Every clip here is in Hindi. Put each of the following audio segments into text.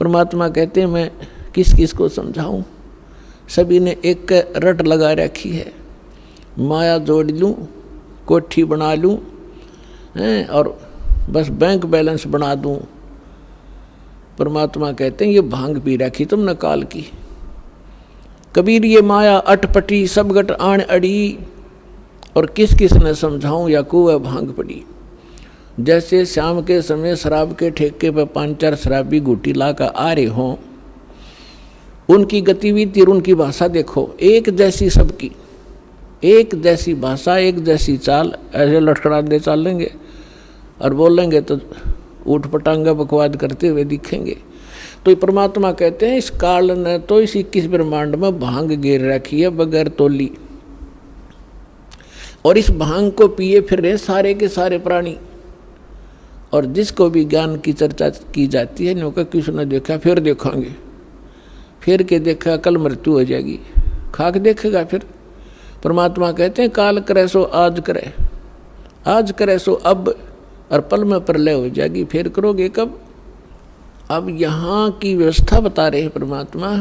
परमात्मा कहते हैं मैं किस किस को समझाऊं, सभी ने एक रट लगा रखी है, माया जोड़ लूं, कोठी बना लूं हैं और बस बैंक बैलेंस बना दूं। परमात्मा कहते हैं ये भांग पी रखी तुमने काल की। कबीर ये माया अटपटी सब गट आण अड़ी, और किस किस ने समझाऊं या कुएं भांग पड़ी। जैसे शाम के समय शराब के ठेके पर 5-4 शराबी घूटी ला कर आ रहे हों, उनकी गतिविधि और उनकी भाषा देखो, एक जैसी सबकी, एक जैसी भाषा, एक जैसी चाल, ऐसे लटखड़ाते चलेंगे और बोलेंगे तो ऊट पटांगा बकवाद करते हुए दिखेंगे। तो परमात्मा कहते हैं इस काल ने तो इस 21 ब्रह्मांड में भांग गिर रखी है बगैर तोली, और इस भांग को पिए फिर रहे सारे के सारे प्राणी। और जिसको भी ज्ञान की चर्चा की जाती है न्यों का किसने देखा, फिर देखेंगे, फिर के देखा कल मृत्यु हो जाएगी, खाक देखेगा फिर। परमात्मा कहते हैं काल करे सो आज करे, आज करे सो अब, और पल में प्रलय हो जाएगी, फिर करोगे कब। अब यहाँ की व्यवस्था बता रहे हैं परमात्मा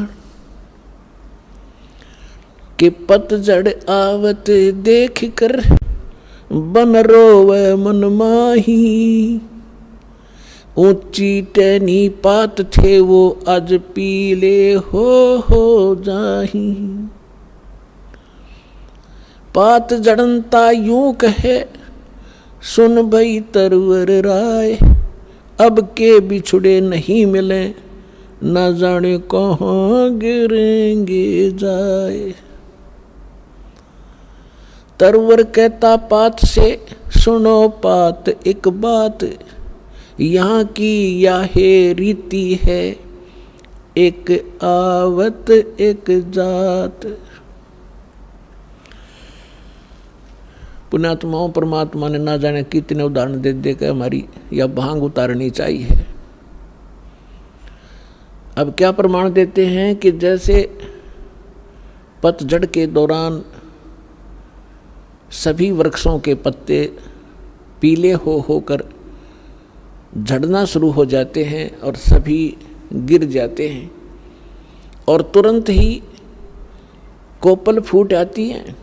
कि पतझड़ आवत देख कर बन रोवे मन माही, ऊंची टहनी पात थे वो आज पीले हो जाही। पात जड़नता यूं कहे सुन भई तरवर राय, अब के बिछुड़े नहीं मिले न जाने कहाँ गिरेंगे जाए। तरवर कहता पात से सुनो पात एक बात, यहाँ की याहे रीति है एक आवत एक जात। पुण्यात्माओं परमात्मा ने ना जाने कितने उदाहरण दे दे के हमारी यह भांग उतारनी चाहिए। अब क्या प्रमाण देते हैं कि जैसे पतझड़ के दौरान सभी वृक्षों के पत्ते पीले होकर झड़ना शुरू हो जाते हैं और सभी गिर जाते हैं, और तुरंत ही कोपल फूट आती हैं,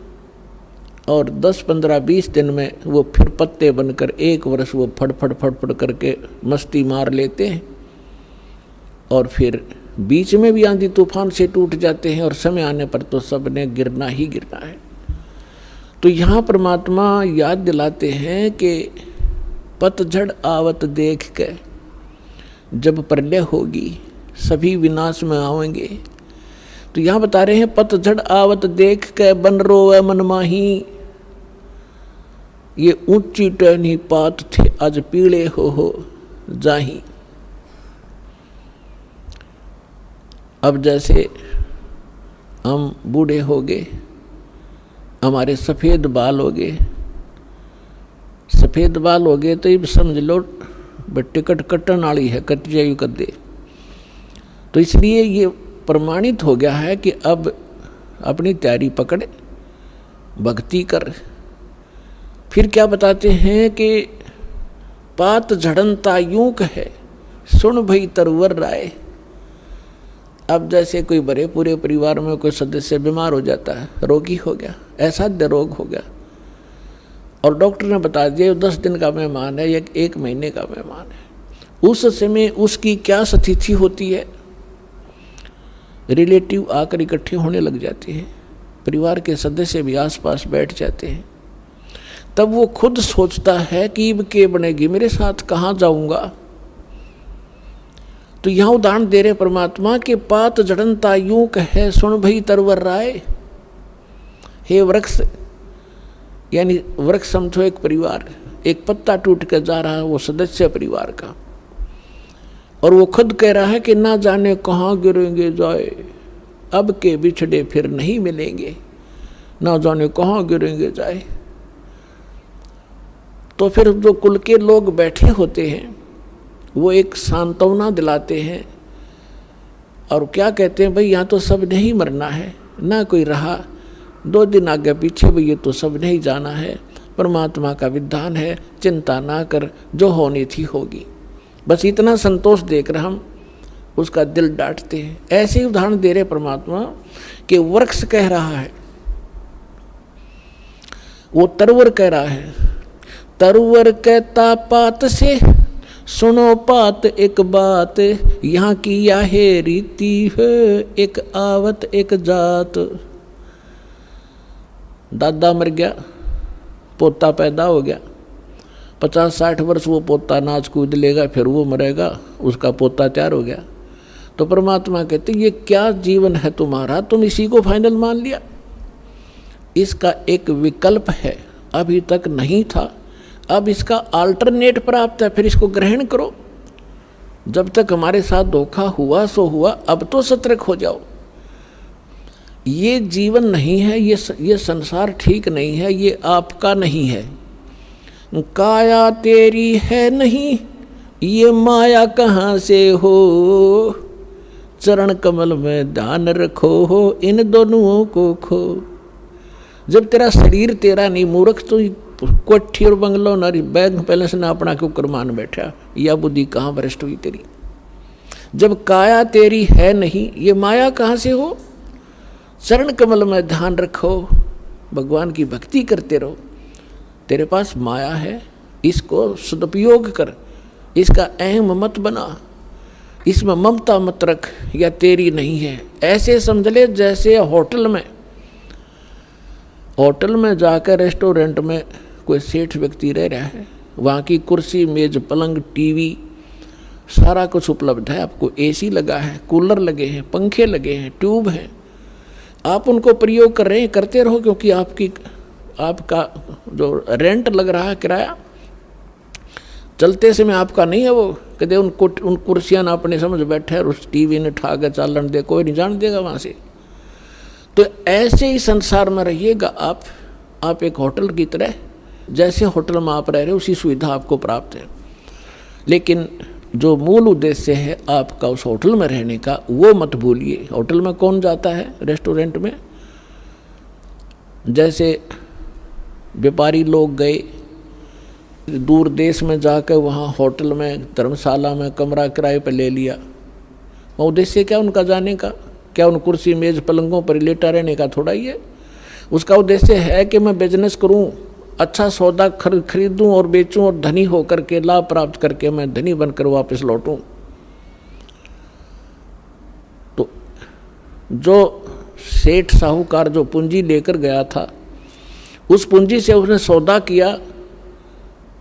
और 10, 15, 20 दिन में वो फिर पत्ते बनकर 1 वर्ष वो फड़ करके मस्ती मार लेते हैं, और फिर बीच में भी आंधी तूफान से टूट जाते हैं, और समय आने पर तो सब ने गिरना ही गिरना है। तो यहाँ परमात्मा याद दिलाते हैं कि पतझड़ आवत देख के जब प्रलय होगी सभी विनाश में आवेंगे। तो यहाँ बता रहे हैं पतझड़ आवत देख के बन रोवे मन माही, ये ऊंची टहनी पात थे आज पीले हो जाही। अब जैसे हम बूढ़े हो गए, हमारे सफ़ेद बाल हो गए, सफ़ेद बाल हो गए तो ये समझ लो टिकट कटन वाली है, कट जायु कर दे। तो इसलिए ये प्रमाणित हो गया है कि अब अपनी तैयारी पकड़, भक्ति कर। फिर क्या बताते हैं कि पात झड़नता यूं कहे सुन भई तरवर राय। अब जैसे कोई बड़े पूरे परिवार में कोई सदस्य बीमार हो जाता है, रोगी हो गया, असाध्य रोग हो गया, और डॉक्टर ने बता दिया 10 दिन का मेहमान है या 1 महीने का मेहमान है। उस समय उसकी क्या स्थिति होती है, रिलेटिव आकर इकट्ठे होने लग जाते हैं, परिवार के सदस्य भी आसपास बैठ जाते हैं। तब वो खुद सोचता है कि अब के बनेगी, मेरे साथ कहाँ जाऊंगा। तो यहाँ उदाहरण दे रहे परमात्मा के पात जड़नता यूं कहे सुन भई तरवर राय। हे वृक्ष, यानी वृक्ष समझो एक परिवार, एक पत्ता टूट कर जा रहा है वो सदस्य परिवार का, और वो खुद कह रहा है कि ना जाने कहाँ गिरेंगे जाए, अब के बिछड़े फिर नहीं मिलेंगे, ना जाने कहाँ गिरेंगे जाए। तो फिर जो कुल के लोग बैठे होते हैं वो एक सांत्वना दिलाते हैं, और क्या कहते हैं, भाई यहाँ तो सब नहीं मरना है, ना कोई रहा 2 दिन आगे पीछे, भाई ये तो सब नहीं जाना है, परमात्मा का विधान है, चिंता ना कर, जो होनी थी होगी। बस इतना संतोष देकर हम उसका दिल डांटते हैं। ऐसे ही उदाहरण दे रहे परमात्मा कि वृक्ष कह रहा है, वो तरवर कह रहा है, तरवर कहता पात से सुनो पात एक बात, यहाँ की यह रीति है एक आवत एक जात। दादा मर गया, पोता पैदा हो गया, 50-60 वर्ष वो पोता नाच कूद लेगा, फिर वो मरेगा, उसका पोता तैयार हो गया। तो परमात्मा कहते ये क्या जीवन है तुम्हारा, तुम इसी को फाइनल मान लिया। इसका एक विकल्प है, अभी तक नहीं था, अब इसका अल्टरनेट प्राप्त है, फिर इसको ग्रहण करो। जब तक हमारे साथ धोखा हुआ सो हुआ, अब तो सतर्क हो जाओ। ये जीवन नहीं है, ये संसार ठीक नहीं है, ये आपका नहीं है। काया तेरी है नहीं, ये माया कहाँ से हो, चरण कमल में ध्यान रखो हो, इन दोनों को खो। जब तेरा शरीर तेरा नहीं, मूर्ख तो कोठी और बंगलो नारी बैंक बैलेंस ना अपना क्यों कर मान बैठा, या बुद्धि कहाँ भ्रष्ट हुई तेरी। जब काया तेरी है नहीं, ये माया कहाँ से हो, चरण कमल में ध्यान रखो, भगवान की भक्ति करते रहो। तेरे पास माया है, इसको सदुपयोग कर, इसका अहम मत बना, इसमें ममता मत रख, या तेरी नहीं है। ऐसे समझ ले जैसे होटल में जाकर रेस्टोरेंट में कोई सेठ व्यक्ति रह रहा है, वहाँ की कुर्सी मेज पलंग टीवी सारा कुछ उपलब्ध है, आपको एसी लगा है, कूलर लगे हैं, पंखे लगे हैं, ट्यूब हैं, आप उनको प्रयोग कर रहे हैं, करते रहो, क्योंकि आपका जो रेंट लग रहा है किराया चलते समय आपका नहीं है। वो कहते उन कुर्सियाँ ना अपने समझ बैठे और उस टीवी ने ठा के चालन दे, कोई नहीं जान देगा वहाँ से। तो ऐसे ही संसार में रहिएगा आप एक होटल की तरह, जैसे होटल में आप रह रहे हो उसी सुविधा आपको प्राप्त है, लेकिन जो मूल उद्देश्य है आपका उस होटल में रहने का, वो मत भूलिए। होटल में कौन जाता है, रेस्टोरेंट में? जैसे व्यापारी लोग गए दूर देश में जाकर वहाँ होटल में धर्मशाला में कमरा किराए पर ले लिया, वो उद्देश्य क्या उनका जाने का? क्या उन कुर्सी मेज पलंगों पर लेटा रहने का थोड़ा ही है। उसका उद्देश्य है कि मैं बिजनेस करूं, अच्छा सौदा खरीदूं और बेचूं और धनी होकर के लाभ प्राप्त करके मैं धनी बनकर वापस लौटूं। तो जो सेठ साहूकार जो पूंजी लेकर गया था, उस पूंजी से उसने सौदा किया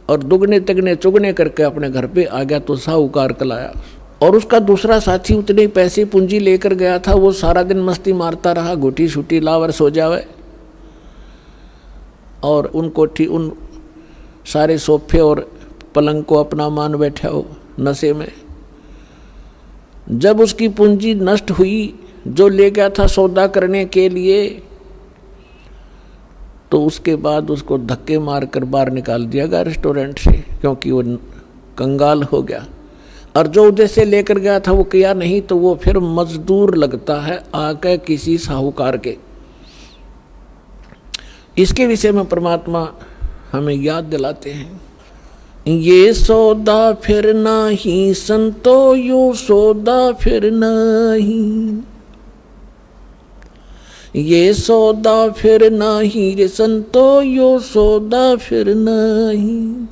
और दुगने तिगने चुगने करके अपने घर पे आ गया, तो साहूकार कलाया। और उसका दूसरा साथी उतने पैसे पूंजी लेकर गया था, वो सारा दिन मस्ती मारता रहा, घुटी छुटी लावर सो जावे, और उन सारे सोफे और पलंग को अपना मान बैठा हो नशे में। जब उसकी पूंजी नष्ट हुई जो ले गया था सौदा करने के लिए, तो उसके बाद उसको धक्के मारकर बाहर निकाल दिया गया रेस्टोरेंट से, क्योंकि वो कंगाल हो गया। और जो उद्देश्य लेकर गया था वो किया नहीं, तो वो फिर मजदूर लगता है आके किसी साहूकार के। इसके विषय में परमात्मा हमें याद दिलाते हैं, ये सौदा फिर नहीं संतो, यो सौदा फिर नहीं, ये सौदा फिर नहीं रे संतो, यो सौदा फिर नहीं।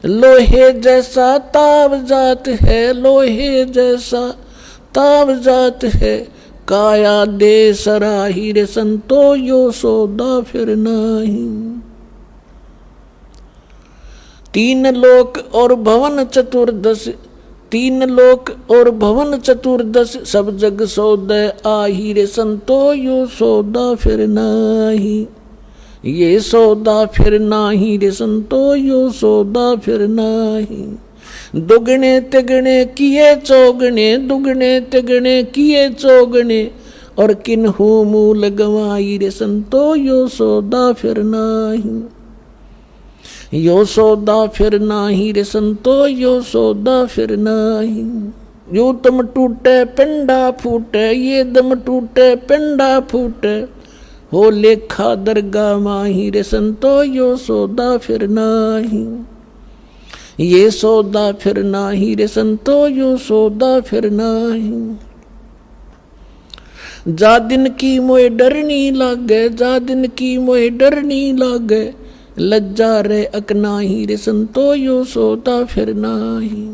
लोहे जैसा ताव जात है, लोहे जैसा ताव जात है, काया दे सराही रे संतो, यो सौदा फिर नहीं। 3 लोक और भवन चतुर्दश, 3 लोक और भवन चतुर्दश, सब जग सौदे आही रे संतो, यो सौदा फिर नाही। ये सौदा फिर नाही रे संतो, यो सौदा फिर नाही। दुगने तिगने किए चौगने, दुगने तिगने किए चौगने, और किन्हू मूल गवाई रे संतो, यो सौदा फिर नाही। यो सौदा फिर नाही रे संतो, यो सौदा फिर नाही। यो तम टूटे पिंडा फूटे, ये दम टूटे पिंडा फूटे, हो लेखा दरगाह माही रे संतो, यो सौदा फिर नाही। ये सौदा फिर नाही रे संतो, यो सौदा फिर नाही। जा दिन की मोए डरनी लागे, जा दिन की मोए डरनी लागे, लज्जा रे अकनाही रे संतो, यो सौदा फिर नाही।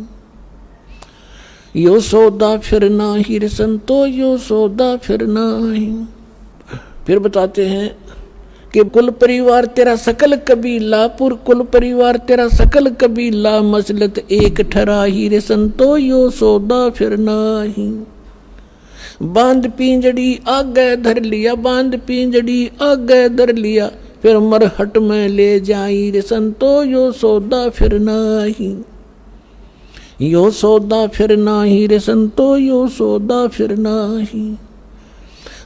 यो सौदा फिर नाही रे संतो, यो सौदा फिर नाही। फिर बताते हैं कि कुल परिवार तेरा सकल कबीला, कुल परिवार तेरा सकल कबीला, मसलत एक ठराही रे संतो, यो सौदा फिर नाही। बांध पिंजड़ी आगे धर लिया, बांध पिंजड़ी आगे धर लिया, फिर मरहट में ले जाई रे संतो, यो सौदा फिर नाही। यो सौदा फिर नाही रे संतो, यो सौदा फिर नाही।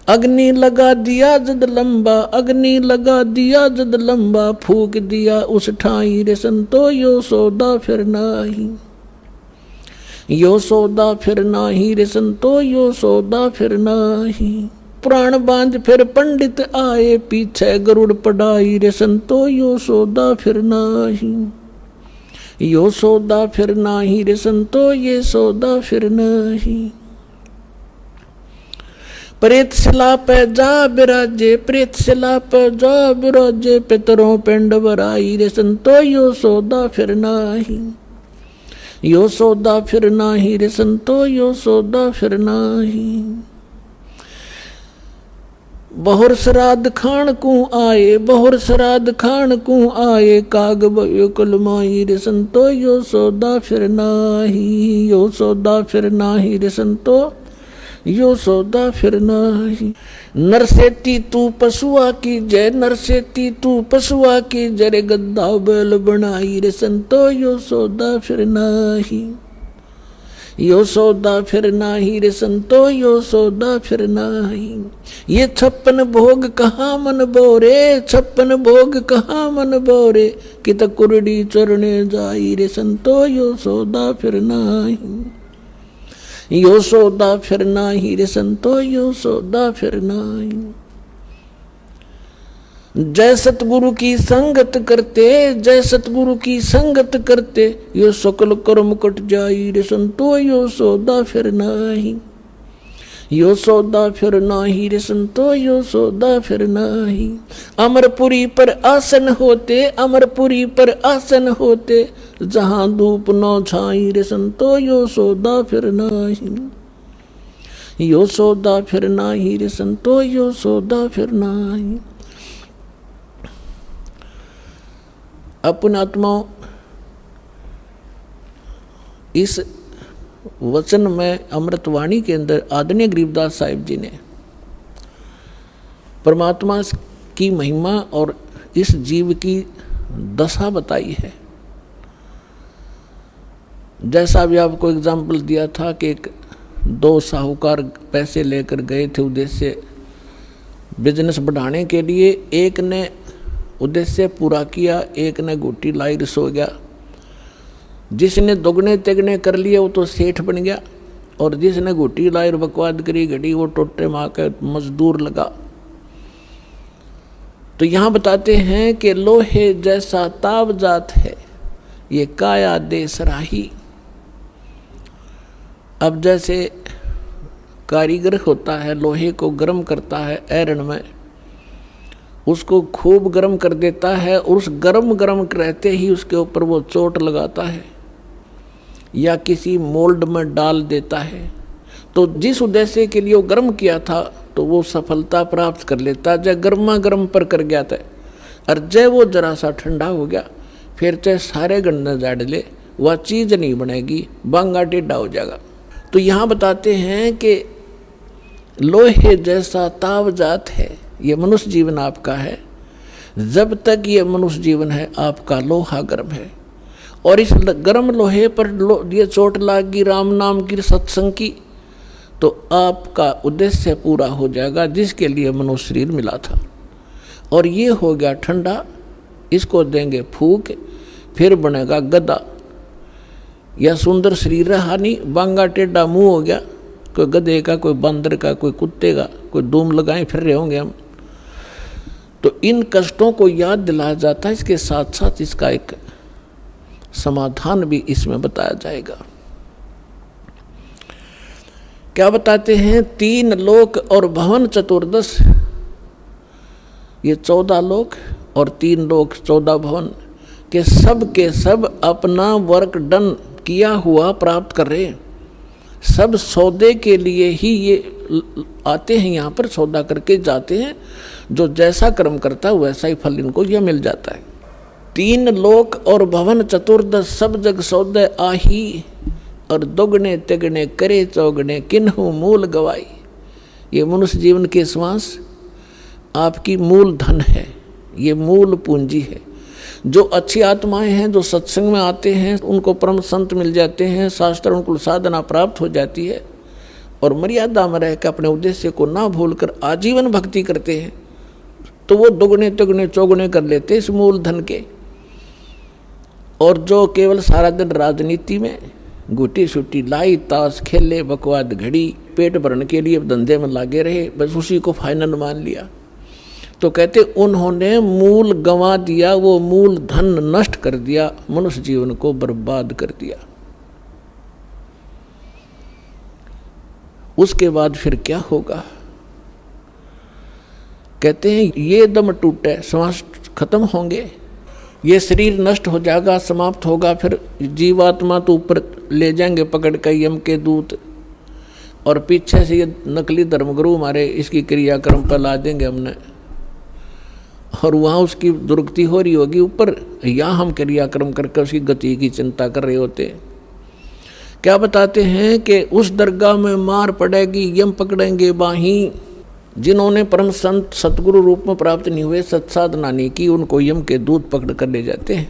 अग्नि लगा दिया जद लंबा, अग्नि लगा दिया जद लंबा, फूक दिया उस ठाई रे संतो, यो सौदा फिर नाही। यो सौदा फिर नाही रे संतो, यो सौदा फिर नाही। प्राण बांध फिर पंडित आए, पीछे गरुड़ पढ़ाई रे संतो, यो सौदा फिर नाही। यो सौदा फिर नाही रे संतो, ये सौदा फिर नाही। प्रेत शिला पे जा बिराजे, प्रेत शिला पे जा बिराजे, पितरों पिंड बराई रे संतो, यो सौदा फिर नाही। यो सौदा फिर नाही रे संतो, यो सौदा फिर नाही। बहुर श्राद्ध खान को आए, बहुर श्राद्ध खान को आए, काग भयो कुलमाई रे संतो, यो सौदा फिर नाही। यो सौदा फिर नाही रे संतो, यो सौदा फिर नाही। नरसेती तू पशुआ की जय, नरसेती तू पशुआ की जय, गद्दा बैल बनाई रे संतो, यो सौदा फिर नाही। यो सौदा फिर नाही रे संतो, यो सौदा फिर नाही। ये 56 भोग कहाँ मन बोरे, 56 भोग कहाँ मन बोरे, कित कुरडी चरणे जाई रे संतो, यो सौदा फिर नाही। यो सौदा फिर नाही रे संतो, यो सौदा फिर नाही। जय सतगुरु की संगत करते, जय सतगुरु की संगत करते, यो सकल कर्म कट जाई रे संतो, यो सौदा फिर नाही। यो सौदा फिर नाही रे संतो, यो सौदा फिर नाही। अमरपुरी पर आसन होते, अमरपुरी पर आसन होते, जहां धूप न छाई रे संतो, यो सौदा फिर नाही। यो सौदा फिर नाही रे संतो, यो सौदा फिर नाही। अपनात्माओं, इस वचन में अमृतवाणी के अंदर आदरणीय गरीबदास साहिब जी ने परमात्मा की महिमा और इस जीव की दशा बताई है। जैसा भी आपको एग्जाम्पल दिया था कि एक 2 साहूकार पैसे लेकर गए थे उद्देश्य बिजनेस बढ़ाने के लिए, एक ने उद्देश्य पूरा किया, एक ने घुट्टी लाई सो गया। जिसने दोगुने तिगने कर लिए वो तो सेठ बन गया, और जिसने घुट्टी लाई बकवाद करी घड़ी वो टोटे माँ के मजदूर लगा। तो यहाँ बताते हैं कि लोहे जैसा ताव जात है, ये काया दे सराही। अब जैसे कारीगर होता है, लोहे को गर्म करता है आयरन में, उसको खूब गर्म कर देता है, और उस गर्म रहते ही उसके ऊपर वो चोट लगाता है या किसी मोल्ड में डाल देता है, तो जिस उद्देश्य के लिए वो गर्म किया था तो वो सफलता प्राप्त कर लेता। जब गर्मा गर्म पर कर गया था, और जब वो जरा सा ठंडा हो गया, फिर चाहे सारे गन्ने जाड़ ले, वह चीज़ नहीं बनेगी, बांगा टेढ़ा हो जाएगा। तो यहाँ बताते हैं कि लोहे जैसा ताव जात है, ये मनुष्य जीवन आपका है। जब तक ये मनुष्य जीवन है आपका लोहा गर्म है, और इस गर्म लोहे पर ये चोट लागी राम नाम की सत्संग की, तो आपका उद्देश्य पूरा हो जाएगा जिसके लिए मनुष्य शरीर मिला था। और ये हो गया ठंडा, इसको देंगे फूक, फिर बनेगा गधा। या सुंदर शरीर रहा नहीं, बांगा टेढ़ा मुंह हो गया, कोई गधे का, कोई बंदर का, कोई कुत्ते का, कोई धूम लगाए फिर रहे होंगे हम। तो इन कष्टों को याद दिलाया जाता है, इसके साथ साथ इसका एक समाधान भी इसमें बताया जाएगा। क्या बताते हैं? 3 लोक और भवन चतुर्दश, ये 14 लोक और 3 लोक 14 भवन के सब अपना वर्क डन किया हुआ प्राप्त कर रहे हैं। सब सौदे के लिए ही ये आते हैं, यहाँ पर सौदा करके जाते हैं। जो जैसा कर्म करता है वैसा ही फल इनको यह मिल जाता है। 3 लोक और भवन चतुर्दश सब जग सौदे आही, और दोगुने तिगुने करे चौगुने किन्हु मूल गवाई। ये मनुष्य जीवन के श्वास आपकी मूल धन है, ये मूल पूंजी है। जो अच्छी आत्माएं हैं, जो सत्संग में आते हैं, उनको परम संत मिल जाते हैं, शास्त्र उनको साधना प्राप्त हो जाती है, और मर्यादा में रहकर अपने उद्देश्य को ना भूलकर आजीवन भक्ति करते हैं, तो वो दुगुने तिगुने चौगुने कर लेते इस मूल धन के। और जो केवल सारा दिन राजनीति में गुटी सुटी लाई ताश खेले बकवाद घड़ी पेट भरने के लिए धंधे में लागे रहे, बस उसी को फाइनल मान लिया, तो कहते उन्होंने मूल गंवा दिया, वो मूल धन नष्ट कर दिया, मनुष्य जीवन को बर्बाद कर दिया। उसके बाद फिर क्या होगा? कहते हैं ये दम टूटे, श्वास खत्म होंगे, ये शरीर नष्ट हो जाएगा, समाप्त होगा। फिर जीवात्मा तो ऊपर ले जाएंगे पकड़ कर यम के दूत, और पीछे से ये नकली धर्मगुरु हमारे इसकी क्रियाक्रम पर ला देंगे हमने, और वहाँ उसकी दुर्गति हो रही होगी ऊपर, यहाँ हम क्रियाक्रम करके उसकी गति की चिंता कर रहे होते। क्या बताते हैं कि उस दरगाह में मार पड़ेगी, यम पकड़ेंगे बाहीं। जिन्होंने परम संत सतगुरु रूप में प्राप्त नहीं हुए, सत्साधना नहीं की, उनको यम के दूत पकड़ कर ले जाते हैं,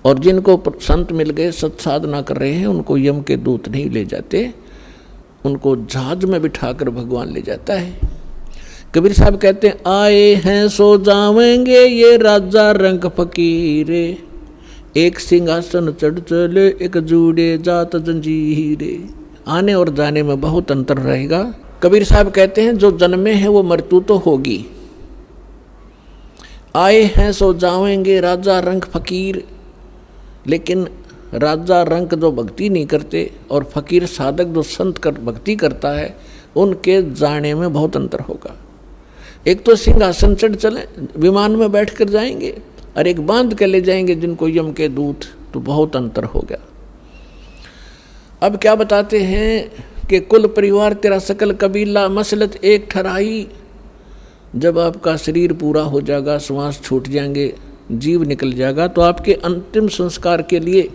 और जिनको संत मिल गए सत्साधना कर रहे हैं, उनको यम के दूत नहीं ले जाते, उनको जहाज में बिठाकर भगवान ले जाता है। कबीर साहब कहते हैं आए हैं सो जावेंगे ये राजा रंग फकीरे, एक सिंहासन चढ़ चले एक जूड़े जात जंजीरे। आने और जाने में बहुत अंतर रहेगा। कबीर साहब कहते हैं जो जन्मे हैं वो मृत्यु तो होगी। आए हैं सो जावेंगे राजा रंग फकीर, लेकिन राजा रंग जो भक्ति नहीं करते और फकीर साधक जो संत कर भक्ति करता है, उनके जाने में बहुत अंतर होगा। एक तो सिंहासन चढ़ चले विमान में बैठ कर जाएंगे, और एक बांध के ले जाएंगे जिनको यम के दूत, तो बहुत अंतर हो गया। अब क्या बताते हैं कि कुल परिवार तेरा सकल कबीला मसलत एक ठहराई। जब आपका शरीर पूरा हो जाएगा, श्वास छूट जाएंगे, जीव निकल जाएगा, तो आपके अंतिम संस्कार के लिए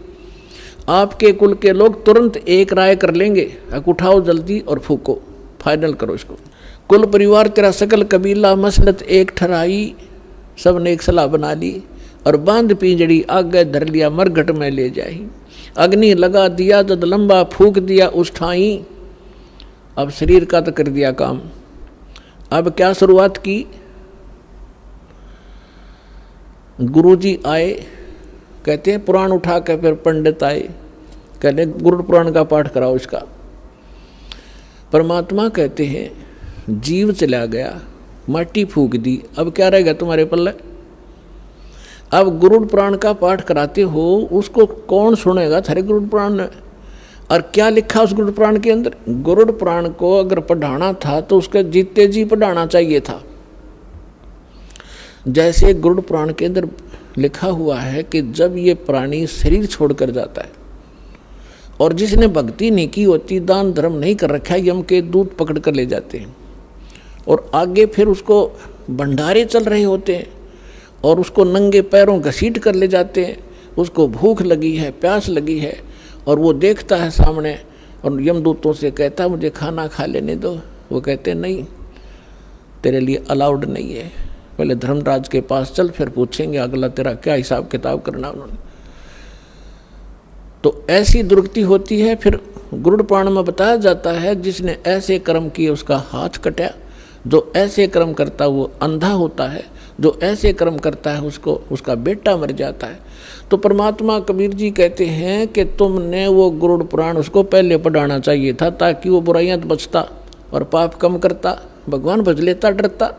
आपके कुल के लोग तुरंत एक राय कर लेंगे, उठाओ जल्दी और फूको, फाइनल करो इसको। कुल परिवार तेरा सकल कबीला मसलत एक ठहराई, सब ने एक सलाह बना ली, और बांध पिंजड़ी आगे धर लिया मरघट में ले जाई। अग्नि लगा दिया जद लंबा फूक दिया उस ठाई। अब शरीर का तो कर दिया काम। अब क्या शुरुआत की? गुरुजी आए, कहते हैं पुराण उठा के, फिर पंडित आए, कहते गुरु पुराण का पाठ कराओ इसका। परमात्मा कहते हैं जीव चला गया, माटी फूक दी, अब क्या रहेगा तुम्हारे पल्ले? अब गुरुड़ पुराण का पाठ कराते हो, उसको कौन सुनेगा? थारे गुरुड़ पुराण ने। और क्या लिखा उस गुरुड़ पुराण के अंदर? गुरुड़ पुराण को अगर पढ़ाना था तो उसके जीते जी पढ़ाना चाहिए था। जैसे गुरुड़ पुराण के अंदर लिखा हुआ है कि जब ये प्राणी शरीर छोड़कर जाता है, और जिसने भक्ति नहीं की होती, दान धर्म नहीं कर रखा है, यम के दूत पकड़ कर ले जाते हैं, और आगे फिर उसको भंडारे चल रहे होते हैं, और उसको नंगे पैरों घसीट कर ले जाते हैं। उसको भूख लगी है, प्यास लगी है, और वो देखता है सामने, और यमदूतों से कहता है मुझे खाना खा लेने दो। वो कहते हैं नहीं, तेरे लिए अलाउड नहीं है, पहले धर्मराज के पास चल, फिर पूछेंगे अगला तेरा क्या हिसाब किताब करना उन्होंने। तो ऐसी दुर्गति होती है। फिर गुरुड़ पुराण में बताया जाता है जिसने ऐसे कर्म किए उसका हाथ कटा, जो ऐसे कर्म करता वो अंधा होता है, जो ऐसे कर्म करता है उसको उसका बेटा मर जाता है। तो परमात्मा कबीर जी कहते हैं कि तुमने वो गुरुड़ पुराण उसको पहले पढ़ाना चाहिए था, ताकि वो बुराइयां बचता और पाप कम करता, भगवान भज लेता, डरता।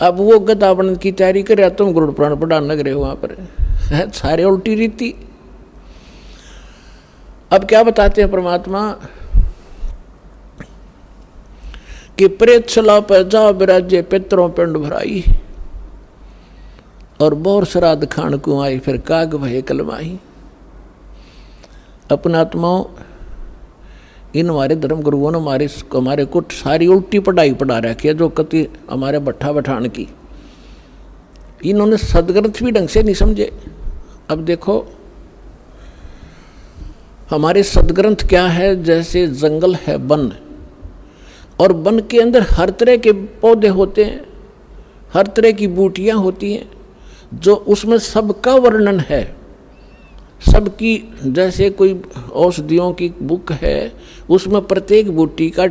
अब वो गदा बनने की तैयारी करे, तुम गुरुड़ पुराण पढ़ाने लग रहे हो वहाँ पर। सारे उल्टी रीति। अब क्या बताते हैं परमात्मा कि प्रेत छला पर जा विराजे पितरों पिंड भराई, और बोर श्राद्ध खान को आई फिर काग भय कलमाही। अपना आत्माओं, इन हमारे धर्म गुरुओं ने हमारे को सारी उल्टी पढ़ाई पढ़ा रखी है, जो कति हमारे भट्ठा बठान की। इन्होंने सदग्रंथ भी ढंग से नहीं समझे। अब देखो हमारे सदग्रंथ क्या है, जैसे जंगल है वन, और वन के अंदर हर तरह के पौधे होते हैं, हर तरह की बूटियां होती हैं, जो उसमें सबका वर्णन है, सबकी। जैसे कोई औषधियों की बुक है, उसमें प्रत्येक बूटी का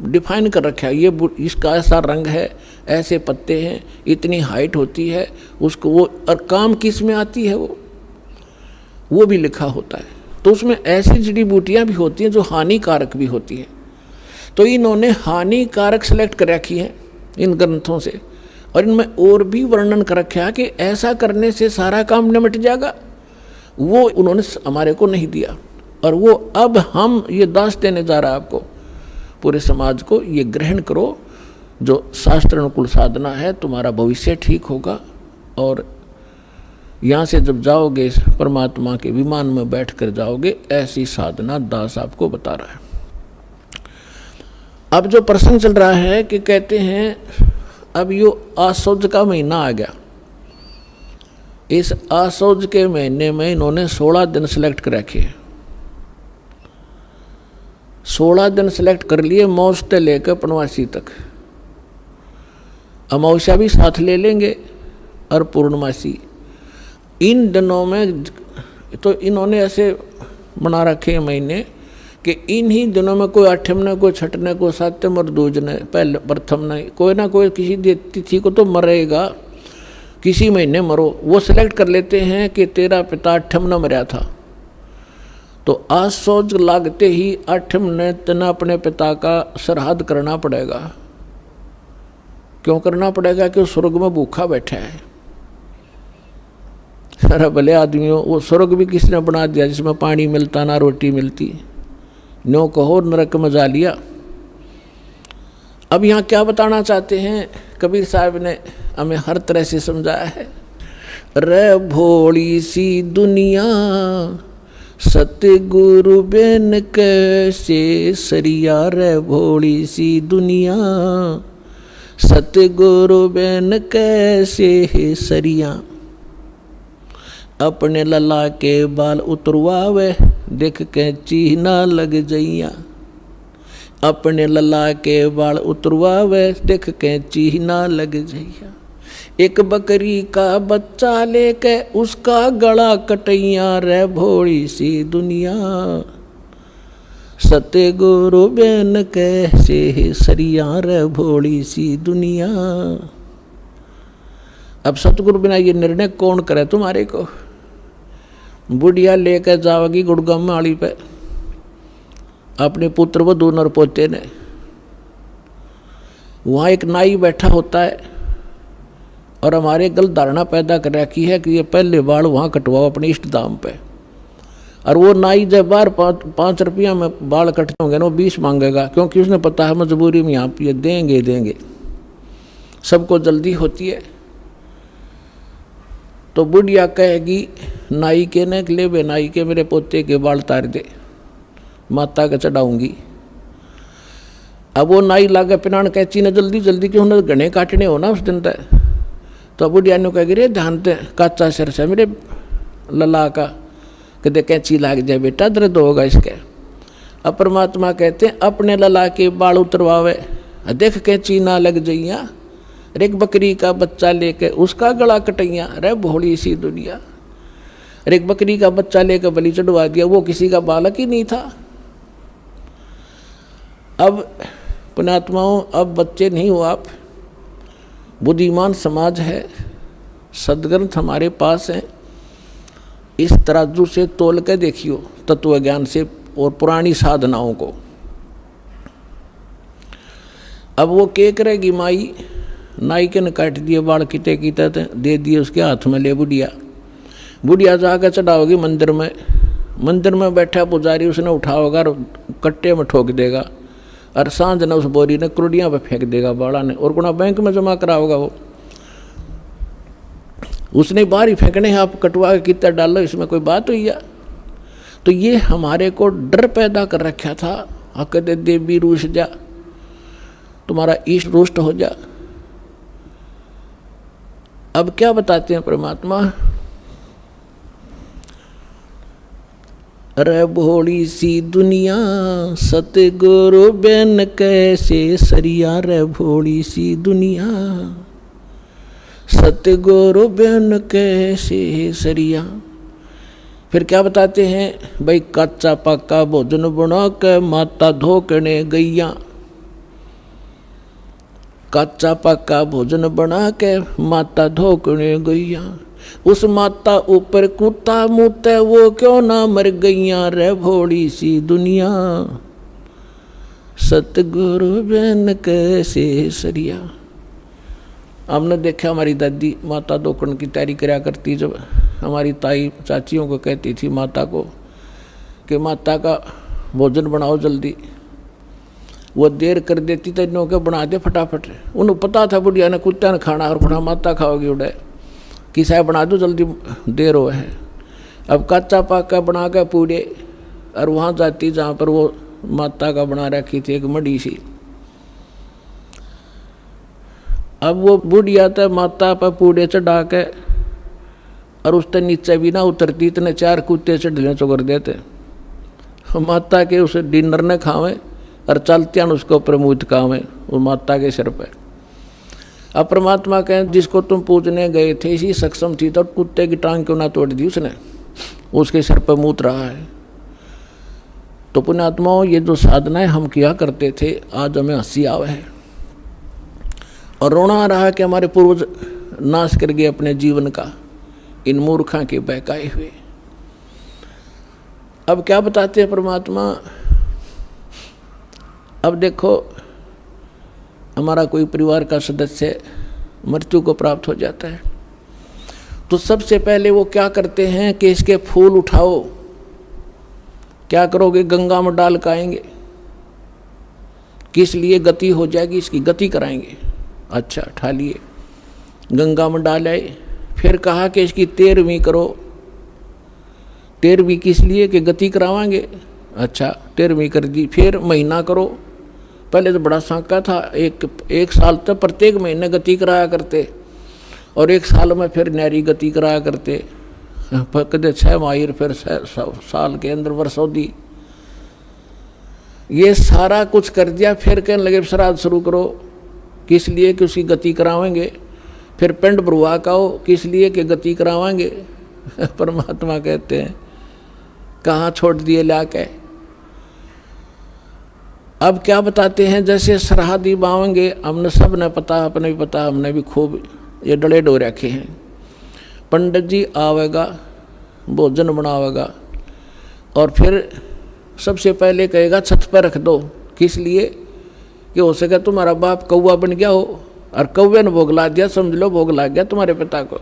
डिफाइन कर रखा है, ये इसका ऐसा रंग है, ऐसे पत्ते हैं, इतनी हाइट होती है उसको, वो और काम किस में आती है वो भी लिखा होता है। तो उसमें ऐसी जड़ी बूटियाँ भी होती हैं जो हानिकारक भी होती हैं। तो इन्होंने हानिकारक सेलेक्ट कर रखी है इन ग्रंथों से, और इनमें और भी वर्णन कर रखा है कि ऐसा करने से सारा काम निमट जाएगा। वो उन्होंने हमारे को नहीं दिया, और वो अब हम ये दास देने जा रहा है आपको, पूरे समाज को, ये ग्रहण करो, जो शास्त्र अनुकूल साधना है, तुम्हारा भविष्य ठीक होगा। और यहाँ से जब जाओगे परमात्मा के विमान में बैठ कर जाओगे, ऐसी साधना दास आपको बता रहा है। अब जो प्रसंग चल रहा है कि कहते हैं अब यो आसौज का महीना आ गया। इस आसौज के महीने में इन्होंने 16 दिन सेलेक्ट कर रखे। 16 दिन सेलेक्ट कर लिए, मौज से लेकर पनवासी तक। अमावस्या भी साथ ले लेंगे और पूर्णमासी। इन दिनों में तो इन्होंने ऐसे बना रखे महीने कि इन्हीं दिनों में कोई आठम ने, कोई छठने, कोई सातम और दूजने, पहले प्रथम ने, कोई ना कोई किसी तिथि को तो मरेगा, किसी महीने मरो। वो सिलेक्ट कर लेते हैं कि तेरा पिता आठम न मरा था, तो आज सोच लागते ही आठम ने तना अपने पिता का श्राद्ध करना पड़ेगा। क्यों करना पड़ेगा? कि स्वर्ग में भूखा बैठा है। सारा भले आदमियों, वो स्वर्ग भी किसने बना दिया जिसमें पानी मिलता ना रोटी मिलती। नो कहो नरक में जा लिया। अब यहाँ क्या बताना चाहते हैं कबीर साहब ने हमें हर तरह से समझाया है। रे भोली सी दुनिया सतगुरु बेन कैसे सरिया, रे भोली सी दुनिया सतगुरु बेन कैसे सरिया। अपने लला के बाल उतरवावे देख के चीना लग जइया। अपने लला के बाल उतरवावे देख के चीना लग जइया। एक बकरी का बच्चा लेके उसका गला कटैया, रे भोली सी दुनिया सतगुरु बेन कैसे सरिया, रे भोली सी दुनिया। अब सतगुरु बिना ये निर्णय कौन करे तुम्हारे को? बुढ़िया लेकर जाओगी गुड़गाम आड़ी पे अपने पुत्र वधू नर पोते ने। वहाँ एक नाई बैठा होता है और हमारे गलत धारणा पैदा कर रखी है कि ये पहले बाल वहाँ कटवाओ अपने इष्ट दाम पे। और वो नाई जब बार 5 रुपया में बाल कटते होंगे ना, वो 20 मांगेगा, क्योंकि उसने पता है मजबूरी में यहाँ पे देंगे। सबको जल्दी होती है। तो बुढ़िया कहेगी नाई के ने ले बे नाई के मेरे पोते के बाल तार दे, माता का चढ़ाऊंगी। अब वो नाई लागे पिनान कैची ने जल्दी क्यों ना घने काटने हो ना उस दिन तक। तो बुढ़िया ने कहेगी रे ध्यान दे काचा सिर से मेरे लला का, कहते कैंची लाग जाए बेटा दर्द होगा इसके। अब परमात्मा कहते हैं अपने लला के बाल उतरवावे देख कैंची ना लग जइया। एक बकरी का बच्चा लेके उसका गला कटैया, रे भोली सी दुनिया। एक बकरी का बच्चा लेकर बलि चढ़वा दिया, वो किसी का बालक ही नहीं था। अब पुण्यात्माओं, अब बच्चे नहीं हो आप, बुद्धिमान समाज है, सदग्रंथ हमारे पास हैं। इस तराजू से तोल के देखियो तत्व ज्ञान से और पुरानी साधनाओं को। अब वो क्या करेगी माई? नाई के ने काट दिए बाल किते दे दिए उसके हाथ में, ले बुढ़िया जाकर चढ़ाओगी मंदिर में मंदिर में बैठा पुजारी उसने उठा होगा और कट्टे में ठोक देगा, और सांझ ने उस बोरी ने कुर्डियाँ पे फेंक देगा बाड़ा ने, और गुना बैंक में जमा करा होगा वो, उसने बाहर ही फेंकने हैं, आप कटवा के कितना डालो, इसमें कोई बात हुई है। तो ये हमारे को डर पैदा कर रखा था, कहते देवी रूठ जा, तुम्हारा ईष्ट रुष्ट हो जा। अब क्या बताते हैं परमात्मा, रे भोली सी दुनिया सतगुरु बिन कैसे सरिया, रे भोली सी दुनिया सतगुरु बिन कैसे सरिया। फिर क्या बताते हैं भाई, कच्चा पक्का भोजन बना के माता धोकने गैया, कच्चा पक्का भोजन बना के माता धोकने गैया, उस माता ऊपर कुत्ता मुते वो क्यों ना मर गैया, रे भोली सी दुनिया सतगुरु बिन कैसे सरिया। हमने देखा हमारी दादी माता धोकन की तैयारी कराया करती, जब हमारी ताई चाचियों को कहती थी माता को कि माता का भोजन बनाओ जल्दी, वो देर कर देती तो इन्हों के बना दे फटाफट। उन्हें पता था बुढ़िया ने कुत्ता ने खाना, और खुड़ा माता खाओगी उड़े कि साहब बना दो जल्दी देर हो है। अब कच्चा पक्का बना के पूरे, और वहाँ जाती जहाँ पर वो माता का बना रखी थी एक मड़ी सी, अब वो बुढ़िया तो माता पर पूड़े चढ़ा के, और उससे नीचे भी ना उतरती, इतने 4 कुत्ते चढ़ने चुकर देते, माता के उसे डिनर न खावे और चलते हैं उसको प्रमोद कावे वो माता के सिर पे। अब परमात्मा कहें जिसको तुम पूजने गए थे इसी सक्षम थी, तो कुत्ते की टांग क्यों ना तोड़ दी उसने, उसके सिर पर मूत रहा है। तो पुण्यात्माओं, ये जो साधनाएं हम किया करते थे, आज हमें हंसी आवे है और रोना आ रहा है कि हमारे पूर्वज नाश कर गए अपने जीवन का, इन मूर्खा के बहकाए हुए। अब क्या बताते हैं परमात्मा, अब देखो हमारा कोई परिवार का सदस्य मृत्यु को प्राप्त हो जाता है, तो सबसे पहले वो क्या करते हैं कि इसके फूल उठाओ, क्या करोगे, गंगा में डाल के आएंगे, किस लिए, गति हो जाएगी इसकी, गति कराएंगे। अच्छा उठा लिए, गंगा में डाल आए, फिर कहा कि इसकी 13वीं करो, 13वीं किस लिए कि गति करावांगे। अच्छा 13वीं कर दी, फिर महीना करो, पहले तो बड़ा सांका था, एक साल तक प्रत्येक महीने गति कराया करते, और 1 साल में फिर न्यारी गति कराया करते, कदे 6 माहिर, फिर साल के अंदर वर्षों ये सारा कुछ कर दिया। फिर कहने लगे श्राद्ध शुरू करो, किस लिए कि उसकी गति करावेंगे। फिर पिंड भरवा काओ, किस लिए कि गति करावाएंगे। परमात्मा कहते हैं कहाँ छोड़ दिए लाके। अब क्या बताते हैं, जैसे सरहदी बावेंगे, हमने सब ने पता, अपने भी पता, हमने भी खूब ये डले डो रखे हैं। पंडित जी आवेगा, भोजन बनावेगा, और फिर सबसे पहले कहेगा छत पर रख दो, किस लिए कि हो सके तुम्हारा बाप कौवा बन गया हो, और कौवे ने भोग ला दिया, समझ लो भोग ला गया तुम्हारे पिता को।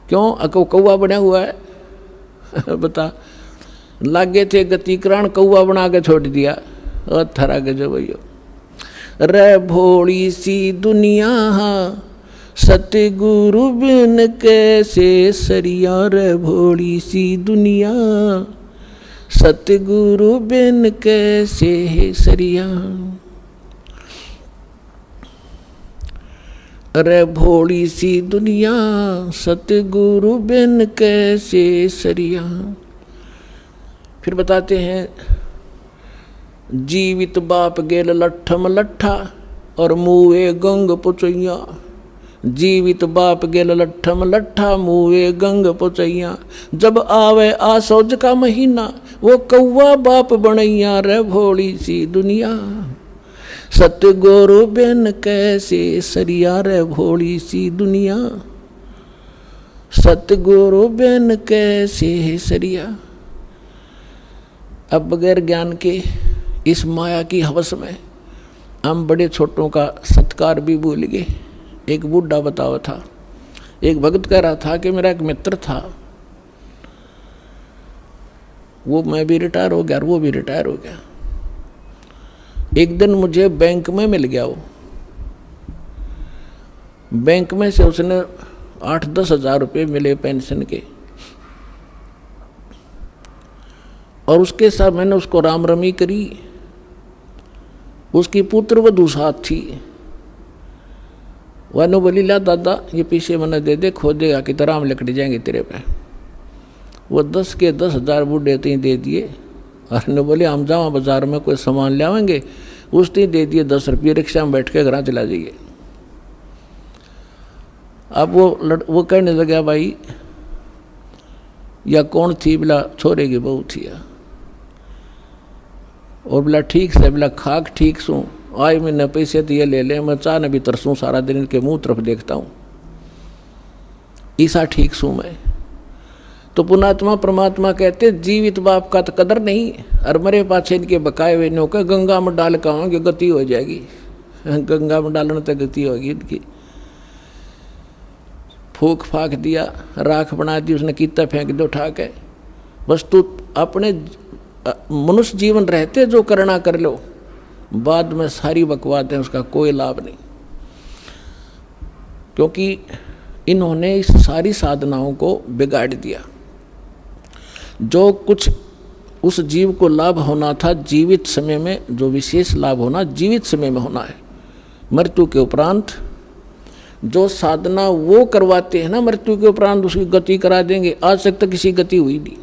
क्यों कौवा बना हुआ है बता, लागे थे गति करान, कौवा बना के छोड़ दिया, और थरा के जो भैया। रे भोली सी दुनिया सतगुरु बिन कैसे सरिया, रे भोली सी दुनिया सतगुरु बिन कैसे सरिया। रे भोली सी दुनिया सतगुरु बिन कैसे सरिया। फिर बताते हैं, जीवित बाप गेल लट्ठम लट्ठा, और मुए गंग पुचैया। जीवित बाप गेल लट्ठम लट्ठा, मुए गंग पुचैया। जब आवे आसौज का महीना, वो कौवा बाप बनैया। रे भोली सी दुनिया सतगुरु बिन कैसे सरिया, रे भोली सी दुनिया सतगुरु बिन कैसे सरिया। अब बगैर ज्ञान के इस माया की हवस में हम बड़े छोटों का सत्कार भी भूल गए। एक बूढ़ा बतावा था, एक भक्त कह रहा था कि मेरा एक मित्र था, वो मैं भी रिटायर हो गया और वो भी रिटायर हो गया। एक दिन मुझे बैंक में मिल गया वो, बैंक में से उसने 8-10 हज़ार रुपये मिले पेंशन के, और उसके साथ मैंने उसको राम रमी करी। उसकी पुत्र वधू साथ थी, वह ने बोली ला दादा ये पीछे मैंने दे दे, खो देगा कि राम लकड़ी जाएंगे तेरे पे। वो 10 के 10 हज़ार बूढ़े तीन दे दिए, और ने बोले हम जाओ बाजार में कोई सामान ले आवेंगे, उस तीन दे दिए 10 रुपये, रिक्शा में बैठ के घर चला जाइए। अब वो कहने लगा भाई या कौन थी, बोला छोरे की बहू थी, और बोला ठीक से, बोला खाक ठीक सू, आज मैंने पैसे दिए ले ले, मैं चाह न भी तरसूँ सारा दिन इनके मुंह तरफ देखता हूँ, ईसा ठीक सू मैं। तो पुणात्मा परमात्मा कहते जीवित बाप का तो कदर नहीं, और मरे पाछे इनके बकाए हुए नो का गंगा में डाल कहोगे गति हो जाएगी, गंगा में डालने तक गति होगी इनकी। फूक फाक दिया, राख बना दी उसने, कीता फेंक दो उठा के। बस तू अपने मनुष्य जीवन रहते जो करना कर लो, बाद में सारी बकवाद है उसका कोई लाभ नहीं, क्योंकि इन्होंने इस सारी साधनाओं को बिगाड़ दिया। जो कुछ उस जीव को लाभ होना था जीवित समय में, जो विशेष लाभ होना जीवित समय में होना है, मृत्यु के उपरांत जो साधना वो करवाते हैं ना, मृत्यु के उपरांत उसकी गति करा देंगे। आज तक तो किसी गति हुई नहीं।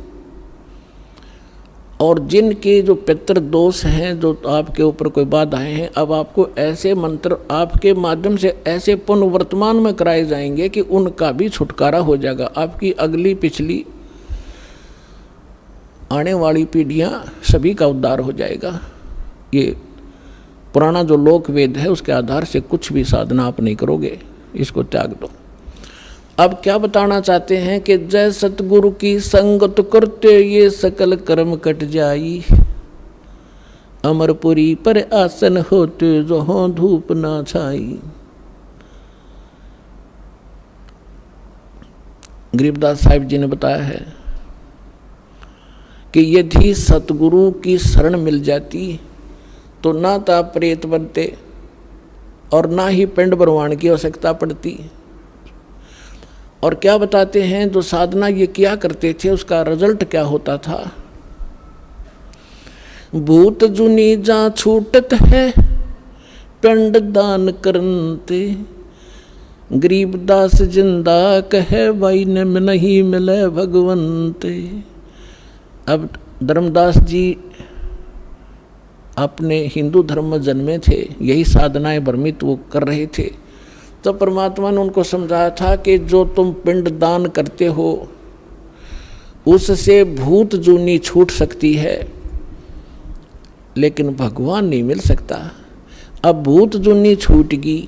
और जिनके जो पितृ दोष हैं, जो आपके ऊपर कोई बाधाएं हैं, अब आपको ऐसे मंत्र आपके माध्यम से ऐसे पुनर्वर्तमान में कराए जाएंगे कि उनका भी छुटकारा हो जाएगा। आपकी अगली पिछली आने वाली पीढ़ियां सभी का उद्धार हो जाएगा। ये पुराना जो लोक वेद है उसके आधार से कुछ भी साधना आप नहीं करोगे, इसको त्याग दो। अब क्या बताना चाहते हैं कि जय सतगुरु की संगत करते ये सकल कर्म कट जाई, अमरपुरी पर आसन होते जहाँ धूप ना छाई। गरीबदास साहिब जी ने बताया है कि यदि सतगुरु की शरण मिल जाती तो ना तो आप प्रेत बनते और ना ही पिंड भरवान की आवश्यकता पड़ती। और क्या बताते हैं, जो साधना ये किया करते थे उसका रिजल्ट क्या होता था। भूत जुनी जा छूटत है पिंड दान करते, गरीबदास जिंदा कहे भाई ने नहीं मिले भगवंते। अब धर्मदास जी अपने हिंदू धर्म में जन्मे थे, यही साधनाएं भ्रमित वो कर रहे थे। तो परमात्मा ने उनको समझाया था कि जो तुम पिंड दान करते हो उससे भूत जूनी छूट सकती है, लेकिन भगवान नहीं मिल सकता। अब भूत जूनी छूट गई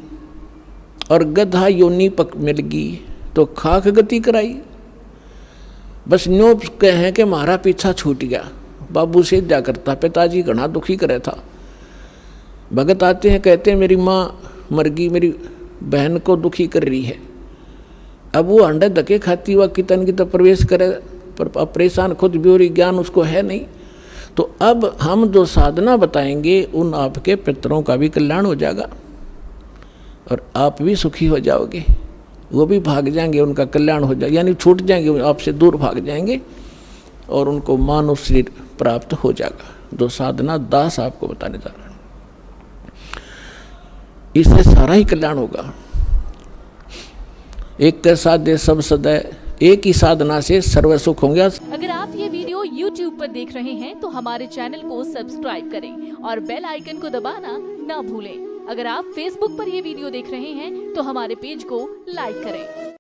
और गधा योनी पक मिल गई तो खाक गति कराई। बस न्यो कहें कि हमारा पीछा छूट गया, बाबू से जा करता, पिताजी घना दुखी करे था। भगत आते हैं कहते हैं मेरी माँ मर गई, मेरी बहन को दुखी कर रही है। अब वो अंडे धके खाती हुआ कितन की तो प्रवेश करे, पर परेशान खुद भी हो रही, ज्ञान उसको है नहीं। तो अब हम जो साधना बताएंगे उन आपके पितरों का भी कल्याण हो जाएगा और आप भी सुखी हो जाओगे, वो भी भाग जाएंगे, उनका कल्याण हो जाएगा, यानी छूट जाएंगे, आपसे दूर भाग जाएंगे और उनको मानव शरीर प्राप्त हो जाएगा। जो साधना दास आपको बताने जा रहा है, इससे सारा ही कल्याण होगा। एक के साथ सब सदैव, एक ही साधना से सर्व सुख होंगे। अगर आप ये वीडियो YouTube पर देख रहे हैं तो हमारे चैनल को सब्सक्राइब करें और बेल आइकन को दबाना ना भूलें। अगर आप Facebook पर ये वीडियो देख रहे हैं तो हमारे पेज को लाइक करें।